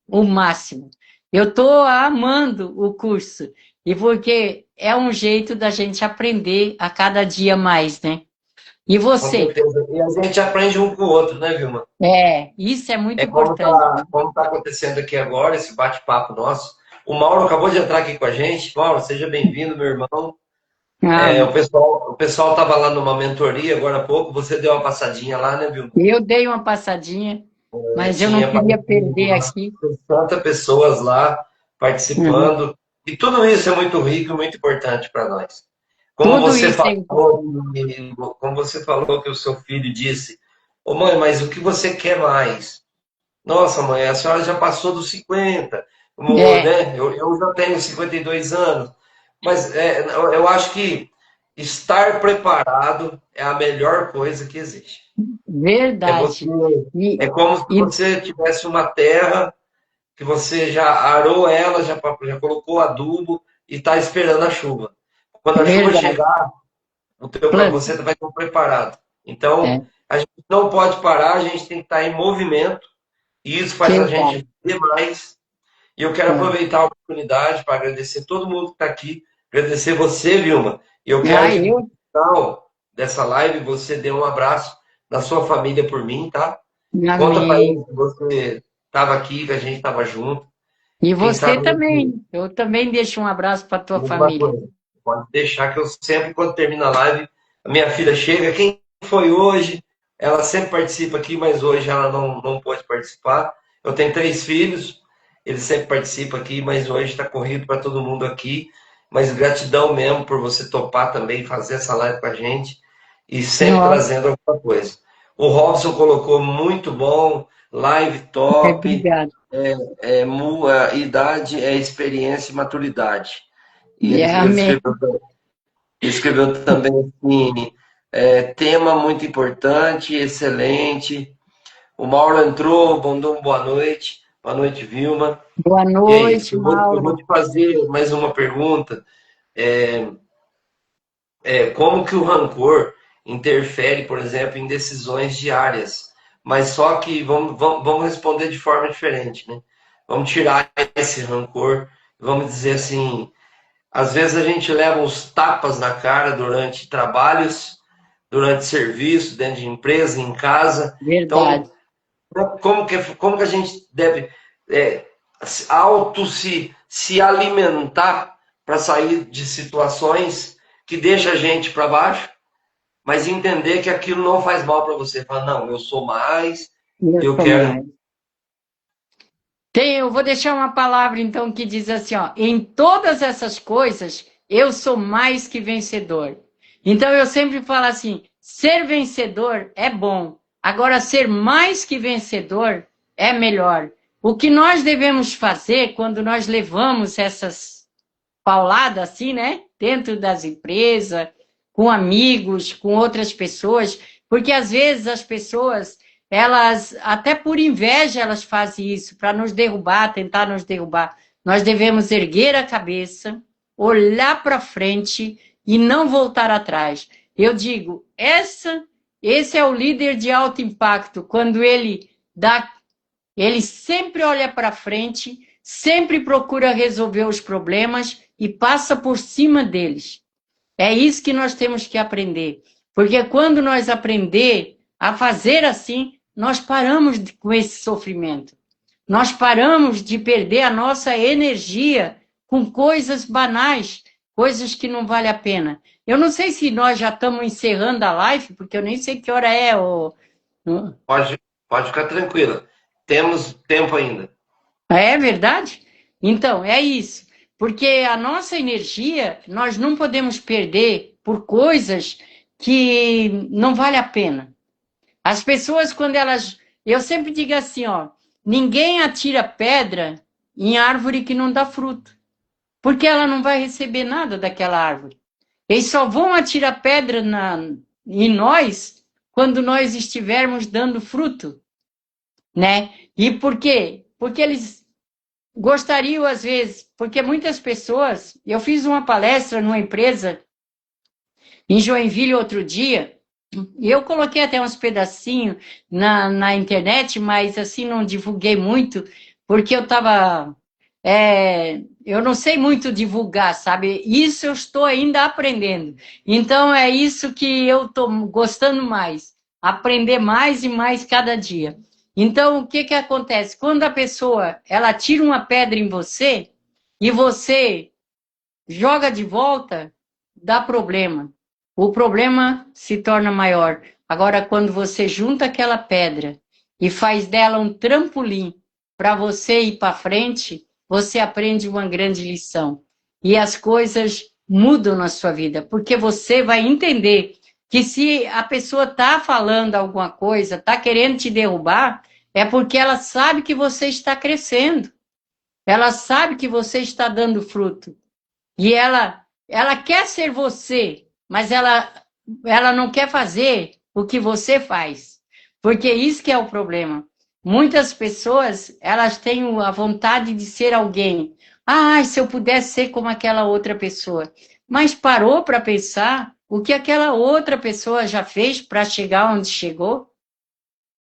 o máximo. Eu estou amando o curso. E porque é um jeito da gente aprender a cada dia mais, né? E Com você? certeza. E a gente aprende um com o outro, né, Vilma? Isso é muito É como importante. está como tá acontecendo aqui agora, esse bate-papo nosso. O Mauro acabou de entrar aqui com a gente. Mauro, seja bem-vindo, meu irmão. Ah, O pessoal estava lá numa mentoria agora há pouco. Você deu uma passadinha lá, né, Vilma? eu dei uma passadinha, mas eu não Tinha mais queria de perder umas aqui. 60 pessoas lá Uhum. participando. E tudo isso é muito rico e muito importante para nós. Como Tudo você isso é falou, importante. como você falou que o seu filho disse, ô mãe, mas o que você quer mais? Nossa, mãe, a senhora já passou dos 50, É, né? Eu já tenho 52 anos, mas eu acho que estar preparado é a melhor coisa que existe. É você, verdade. E, é como se e você tivesse uma terra que você já arou ela, já colocou adubo e está esperando a chuva. Quando a chuva verdade. chegar, Planta. você vai estar preparado. Então, É, a gente não pode parar, a gente tem que estar em movimento e isso faz a verdade. gente ver mais. E eu quero É. aproveitar a oportunidade para agradecer todo mundo que está aqui, agradecer você, Vilma. E eu quero Ah, que no eu? final dessa live você dê um abraço na sua família por mim, tá? Conta para eles Amém. que você estava aqui, que a gente estava junto. E Quem você sabe também. Eu também deixo um abraço para tua mesma família. coisa. Pode deixar que eu sempre, quando termina a live, a minha filha chega. Quem foi hoje? Ela sempre participa aqui, mas hoje ela não pôde participar. Eu tenho 3 filhos, eles sempre participam aqui, mas hoje está corrido para todo mundo aqui. Mas gratidão mesmo por você topar também fazer essa live com a gente e sempre Nossa, trazendo alguma coisa. O Robson colocou muito bom, live top, obrigado. idade é experiência e maturidade. E ele, ele Amém. escreveu também assim, tema muito importante, excelente. O Mauro entrou, mandou uma boa noite. Boa noite, Vilma. Boa E é isso, noite, eu vou Mauro. te fazer mais uma pergunta. Como que o rancor interfere, por exemplo, em decisões diárias? Mas só que vamos responder de forma diferente, né? Vamos tirar esse rancor, vamos dizer assim, às vezes a gente leva uns tapas na cara durante trabalhos, durante serviço, dentro de empresa, em casa. Então, Verdade. como que a gente deve é, se alimentar para sair de situações que deixam a gente para baixo, mas entender que aquilo não faz mal para você. Fala, não, eu sou mais, Eu eu sou quero. mais. Eu vou deixar uma palavra então que diz assim, ó, em todas essas coisas eu sou mais que vencedor. Então eu sempre falo assim, ser vencedor é bom, agora ser mais que vencedor é melhor. O que nós devemos fazer quando nós levamos essas pauladas assim, né, dentro das empresas, com amigos, com outras pessoas, porque às vezes as pessoas elas, até por inveja, elas fazem isso, para nos derrubar, tentar nos derrubar. Nós devemos erguer a cabeça, olhar para frente e não voltar atrás. Eu digo, esse é o líder de alto impacto, quando ele sempre olha para frente, sempre procura resolver os problemas e passa por cima deles. É isso que nós temos que aprender. Porque quando nós aprender a fazer assim, nós paramos com esse sofrimento. Nós paramos de perder a nossa energia com coisas banais, coisas que não vale a pena. Eu não sei se nós já estamos encerrando a live, porque eu nem sei que hora é. Pode, pode ficar tranquila. Temos tempo ainda. É verdade? Então, é isso. Porque a nossa energia nós não podemos perder por coisas que não vale a pena. As pessoas, quando elas. Eu sempre digo assim, ó, ninguém atira pedra em árvore que não dá fruto, porque ela não vai receber nada daquela árvore. Eles só vão atirar pedra em nós quando nós estivermos dando fruto, né? E por quê? Porque eles gostariam, às vezes, porque muitas pessoas. Eu fiz uma palestra numa empresa em Joinville outro dia, e eu coloquei até uns pedacinhos na internet, mas assim não divulguei muito, porque eu estava. eu não sei muito divulgar, sabe? Isso eu estou ainda aprendendo. Então é isso que eu estou gostando mais, aprender mais e mais cada dia. Então o que que acontece? Quando a pessoa ela tira uma pedra em você e você joga de volta, dá problema. O problema se torna maior. Agora, quando você junta aquela pedra e faz dela um trampolim para você ir para frente, você aprende uma grande lição. E as coisas mudam na sua vida, porque você vai entender que se a pessoa está falando alguma coisa, está querendo te derrubar, é porque ela sabe que você está crescendo. Ela sabe que você está dando fruto. E ela quer ser você, mas ela não quer fazer o que você faz. Porque isso que é o problema. Muitas pessoas, elas têm a vontade de ser alguém. Ah, se eu pudesse ser como aquela outra pessoa. Mas parou para pensar o que aquela outra pessoa já fez para chegar onde chegou?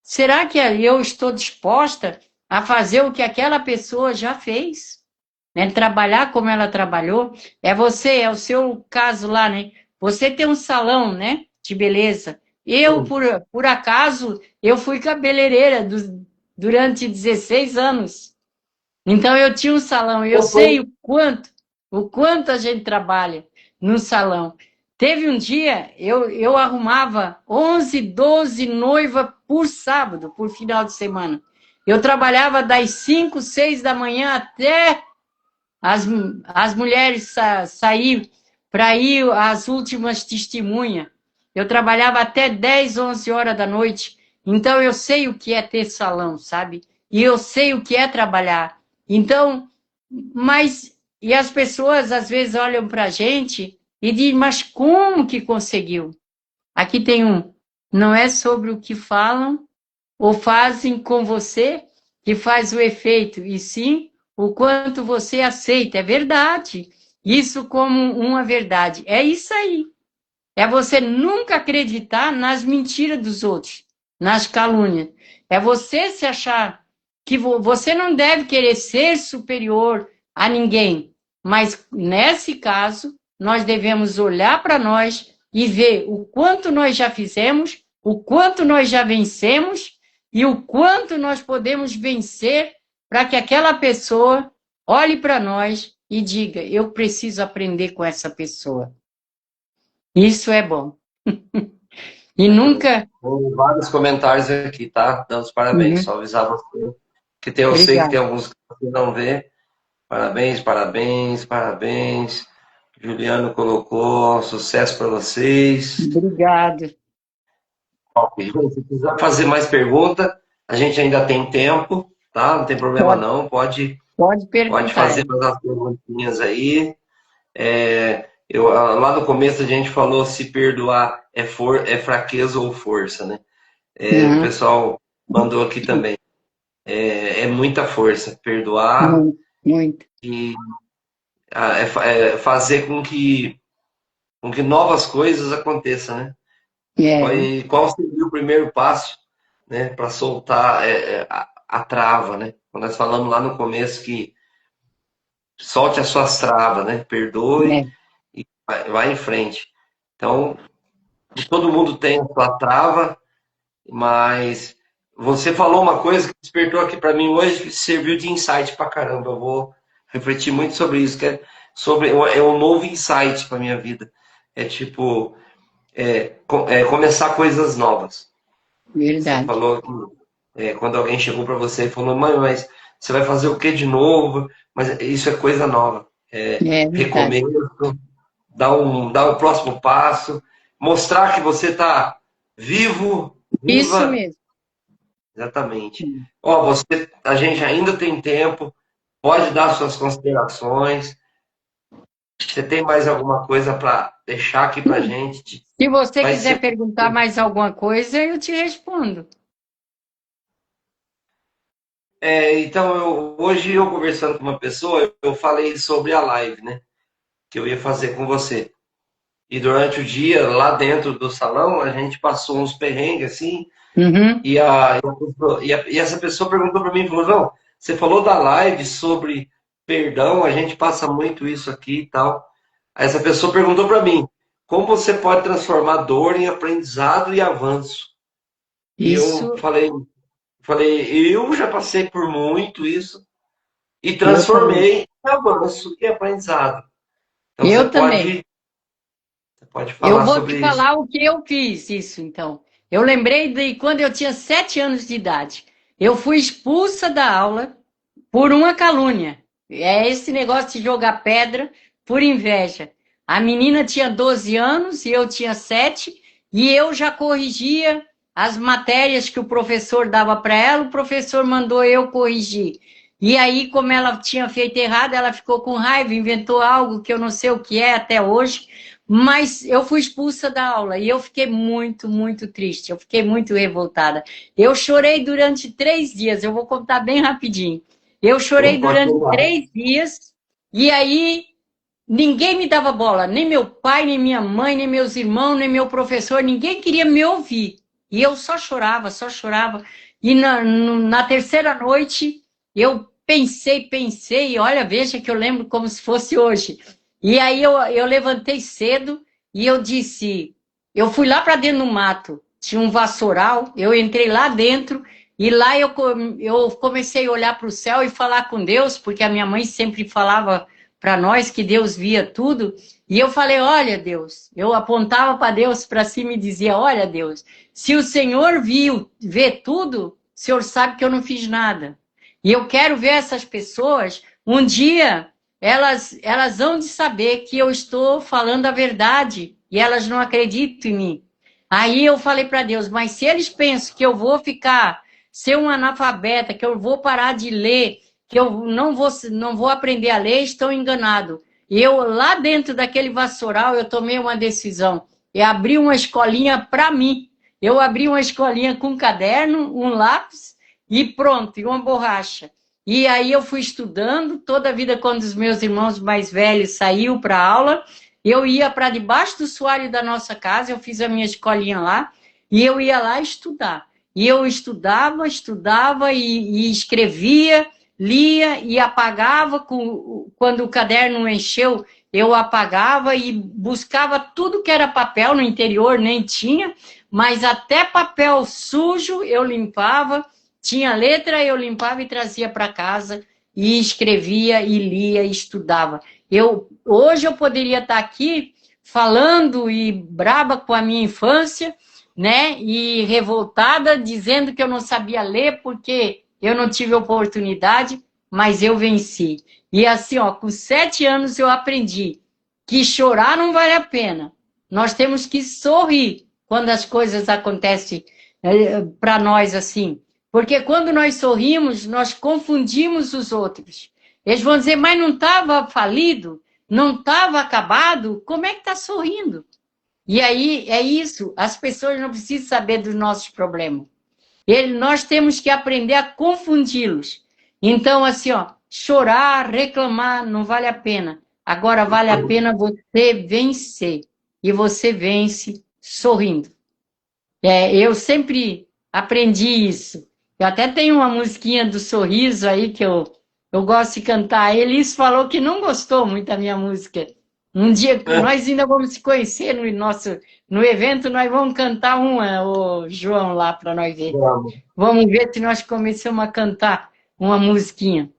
Será que eu estou disposta a fazer o que aquela pessoa já fez? Né? Trabalhar como ela trabalhou, é o seu caso lá, né? Você tem um salão, né? De beleza. Eu, por acaso, eu fui cabeleireira durante 16 anos. Então eu tinha um salão, eu sei o quanto a gente trabalha no salão. Teve um dia, eu arrumava 11, 12 noivas por sábado, por final de semana. Eu trabalhava das 5, 6 da manhã até as, as mulheres saíram para ir às últimas testemunhas. Eu trabalhava até 10, 11 horas da noite. Então, eu sei o que é ter salão, sabe? E eu sei o que é trabalhar. Então, e as pessoas às vezes olham para a gente e dizem, mas como que conseguiu? Aqui tem um. Não é sobre o que falam ou fazem com você que faz o efeito, e sim o quanto você aceita. É verdade. Isso como uma verdade. É isso aí. É você nunca acreditar nas mentiras dos outros, nas calúnias. É você se achar que você não deve querer ser superior a ninguém. Mas, nesse caso, nós devemos olhar para nós e ver o quanto nós já fizemos, o quanto nós já vencemos e o quanto nós podemos vencer para que aquela pessoa olhe para nós e diga: eu preciso aprender com essa pessoa. Isso é bom. E nunca. Vários comentários aqui, tá? Dando os parabéns. Uhum. Só avisar você que eu sei que Obrigada. tem alguns que você não vê. Parabéns, parabéns, parabéns. Juliano colocou sucesso para vocês. Obrigado. Ok. Se quiser fazer mais pergunta, a gente ainda tem tempo, tá? Não tem problema Pode, não. pode Pode perguntar. fazer mais umas perguntinhas aí. Lá no começo a gente falou se perdoar é fraqueza ou força, né? O Uhum. pessoal mandou aqui também. É muita força. Perdoar Muito, muito. e fazer com que novas coisas aconteçam, né? É, Qual seria o primeiro passo, né, para soltar a trava, né? Quando nós falamos lá no começo que solte as suas travas, né? Perdoe é. e vai em frente. Então, todo mundo tem a sua trava, mas você falou uma coisa que despertou aqui para mim hoje que serviu de insight para caramba. Eu vou refletir muito sobre isso, que é um novo insight para minha vida. É tipo começar coisas novas. Você Verdade. falou que quando alguém chegou para você e falou, mãe, mas você vai fazer o que de novo? Mas isso é coisa nova. É verdade. Recomeço, dar o próximo passo, mostrar que você está vivo, Isso viva. mesmo. Exatamente. Ó, a gente ainda tem tempo, pode dar suas considerações. Você tem mais alguma coisa para deixar aqui para gente? Se você Vai quiser ser. perguntar mais alguma coisa, eu te respondo. Então, hoje eu conversando com uma pessoa, eu falei sobre a live, né? Que eu ia fazer com você. E durante o dia, lá dentro do salão, a gente passou uns perrengues assim. Uhum. E essa pessoa perguntou para mim, falou, não, você falou da live sobre perdão, a gente passa muito isso aqui e tal. Aí essa pessoa perguntou para mim, como você pode transformar dor em aprendizado e avanço? E eu Isso falei, eu já passei por muito isso e eu também. transformei em avanço e aprendizado. Então Eu também. você pode Eu falar vou te sobre isso. falar o que eu fiz, isso então. Eu lembrei de quando eu tinha 7 anos de idade. Eu fui expulsa da aula por uma calúnia. É esse negócio de jogar pedra por inveja. A menina tinha 12 anos e eu tinha 7, e eu já corrigia as matérias que o professor dava para ela, o professor mandou eu corrigir. E aí, como ela tinha feito errado, ela ficou com raiva, inventou algo que eu não sei o que é até hoje, mas eu fui expulsa da aula e eu fiquei muito, muito triste, eu fiquei muito revoltada. Eu chorei durante 3 dias, eu vou contar bem rapidinho. Eu chorei Então pode durante falar. 3 dias e aí ninguém me dava bola, nem meu pai, nem minha mãe, nem meus irmãos, nem meu professor, ninguém queria me ouvir. E eu só chorava, só chorava. E na terceira noite eu pensei, olha, veja que eu lembro como se fosse hoje. E aí eu levantei cedo e eu disse, eu fui lá para dentro do mato, tinha um vassoural, eu entrei lá dentro e lá eu comecei a olhar para o céu e falar com Deus, porque a minha mãe sempre falava para nós que Deus via tudo. E eu falei, olha Deus, eu apontava para Deus para cima e dizia, olha Deus, se o Senhor vê tudo, o Senhor sabe que eu não fiz nada. E eu quero ver essas pessoas, um dia elas hão de saber que eu estou falando a verdade e elas não acreditam em mim. Aí eu falei para Deus, mas se eles pensam que eu vou ficar, ser um analfabeta, que eu vou parar de ler, que eu não vou aprender a ler, estão enganados. E eu, lá dentro daquele vassoural, eu tomei uma decisão. Eu abri uma escolinha para mim. Eu abri uma escolinha com um caderno, um lápis e pronto, e uma borracha. E aí eu fui estudando, toda a vida quando os meus irmãos mais velhos saíam para aula, eu ia para debaixo do soalho da nossa casa, eu fiz a minha escolinha lá, e eu ia lá estudar. E eu estudava e escrevia, lia e apagava, quando o caderno encheu, eu apagava e buscava tudo que era papel, no interior nem tinha, mas até papel sujo eu limpava, tinha letra, eu limpava e trazia para casa, e escrevia, e lia, e estudava. Hoje eu poderia estar aqui falando e braba com a minha infância, né? E revoltada, dizendo que eu não sabia ler porque eu não tive oportunidade, mas eu venci. E assim, ó, com 7 anos eu aprendi que chorar não vale a pena. Nós temos que sorrir quando as coisas acontecem para nós assim. Porque quando nós sorrimos, nós confundimos os outros. Eles vão dizer, mas não estava falido? Não estava acabado? Como é que está sorrindo? E aí é isso, as pessoas não precisam saber dos nossos problemas. Nós temos que aprender a confundi-los. Então, assim, ó, chorar, reclamar, não vale a pena. Agora vale a pena você vencer. E você vence sorrindo. Eu sempre aprendi isso. Eu até tenho uma musiquinha do Sorriso aí que eu gosto de cantar. Elis falou que não gostou muito da minha música. Um dia nós ainda vamos se conhecer no evento, nós vamos cantar uma, o João, lá para nós ver. Vamos. Vamos ver se nós começamos a cantar uma musiquinha.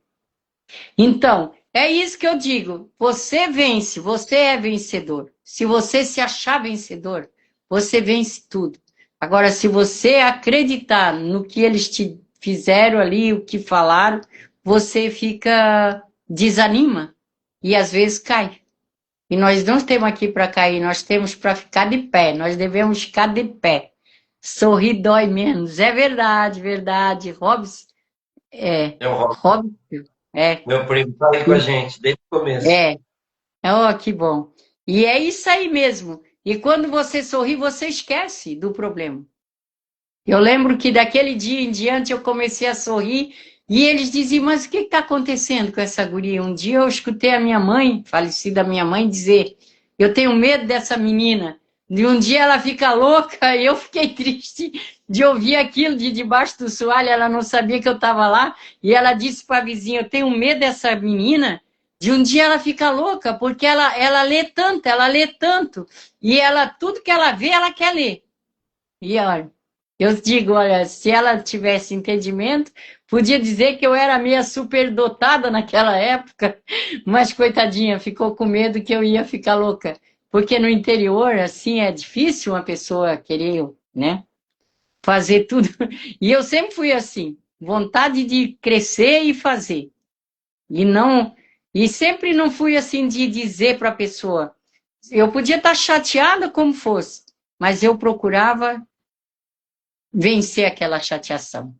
Então, é isso que eu digo. Você vence, você é vencedor. Se você se achar vencedor, você vence tudo. Agora, se você acreditar no que eles te fizeram ali, o que falaram, você desanima e às vezes cai. E nós não estamos aqui para cair, nós temos para ficar de pé, nós devemos ficar de pé. Sorrir dói menos. É verdade, verdade. Robson, É o Rob, Robson, é, meu primo, está aí com a gente desde o começo. é. Oh, que bom. E é isso aí mesmo. E quando você sorri, você esquece do problema. Eu lembro que daquele dia em diante eu comecei a sorrir e eles diziam, mas o que está acontecendo com essa guria? Um dia eu escutei a minha mãe, falecida minha mãe, dizer, eu tenho medo dessa menina. de um dia ela fica louca, e eu fiquei triste de ouvir aquilo de debaixo do soalho, ela não sabia que eu estava lá, e ela disse para a vizinha, eu tenho medo dessa menina, de um dia ela fica louca, porque ela lê tanto, e ela, tudo que ela vê, ela quer ler. E olha, eu digo, olha, se ela tivesse entendimento, podia dizer que eu era meio superdotada naquela época, mas coitadinha, ficou com medo que eu ia ficar louca. Porque no interior, assim, é difícil uma pessoa querer, né, fazer tudo. E eu sempre fui assim, vontade de crescer e fazer. E não, e sempre não fui assim de dizer para a pessoa. Eu podia estar chateada como fosse, mas eu procurava vencer aquela chateação.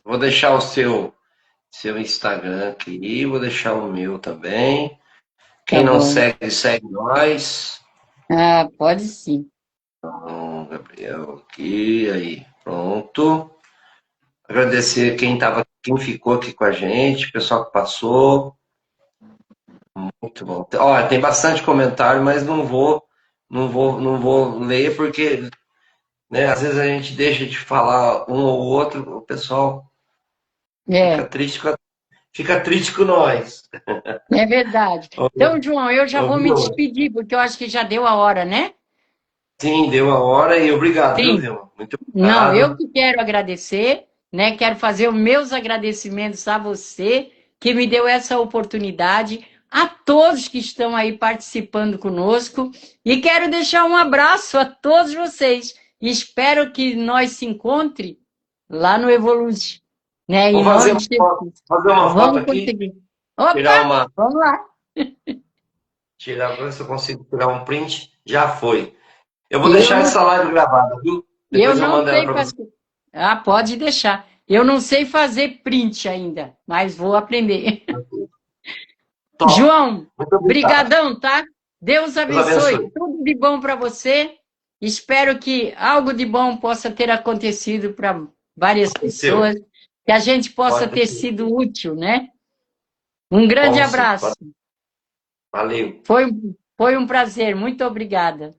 Vou deixar o seu Instagram aqui, vou deixar o meu também. Tá Quem não bom. segue, segue nós. Ah, pode sim. Então, Gabriel aqui, aí, pronto. Agradecer quem ficou aqui com a gente, o pessoal que passou. Muito bom. Olha, tem bastante comentário, mas não vou ler porque, né, às vezes a gente deixa de falar um ou outro, o pessoal É, fica triste com nós. é verdade. Então, João, eu já vou me Viu? despedir, porque eu acho que já deu a hora, né? Sim, deu a hora e obrigado, viu, Sim. Vilma? Muito Não, eu obrigado. que quero agradecer, né? Quero fazer os meus agradecimentos a você que me deu essa oportunidade, a todos que estão aí participando conosco e quero deixar um abraço a todos vocês. Espero que nós se encontre lá no Evolution, né? Em Vou fazer nome uma de foto, Jesus. fazer uma foto Vamos aqui, conseguir. tirar Opa, uma, vamos lá. tirar, ver se eu consigo tirar um print. Já foi. Eu vou Eu deixar não, essa live gravada, viu? eu Depois eu não mando ela sei para você. fazer. Ah, pode deixar. Eu não sei fazer print ainda, mas vou aprender. Top. João, Muito obrigado. brigadão, tá? Deus Deus abençoe. abençoe. Tudo de bom para você. Espero que algo de bom possa ter acontecido para várias Aconteceu. pessoas, que a gente possa Pode ter ter sido certeza. útil, né? Um grande Bom, sim. abraço. Valeu. Foi, foi um prazer. Muito obrigada.